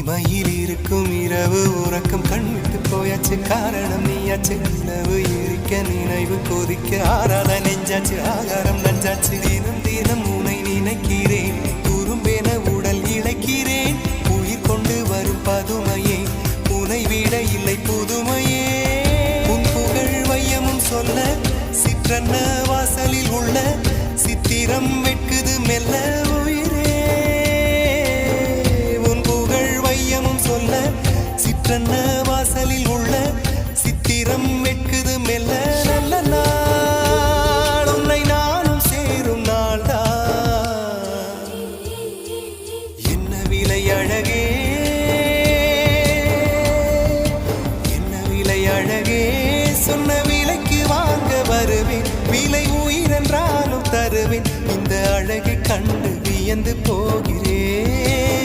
இமையில் இருக்கும் இரவு உறக்கம் கண்விட்டு போயாச்சு காரணம் நீயாச்சு நிலவு எரிக்க நினைவு கொதிக்க ஆறாத நெஞ்சாச்சு ஆகாரம் நஞ்சாச்சு தினம் தினம் உனை நினைக்கிறேன் குறும்பென உடல் இழைக்கிறேன் உயிர் கொண்டு வரும் பதுமையே உனை விட இல்லை புதுமையே உன் புகழ் வையமும் சொல்ல சிற்றன்ன வாசலில் உள்ள சித்திரம் வெட்குது மெல்ல உயிரே உன் புகழ் வையமும் சொல்ல சிற்றன்ன வாசலில் உள்ள சித்திரம் வெட்குது மெல்ல நல்ல நாள் உன்னை நானும் சேரும் நாள்தான் என்ன விலை அழகே என்ன விலை அழகே சொன்ன விலைக்கு வாங்க வருவேன் விலை உயிரென்றாலும் தருவேன் இந்த அழகை கண்டு வியந்து போகிறேன்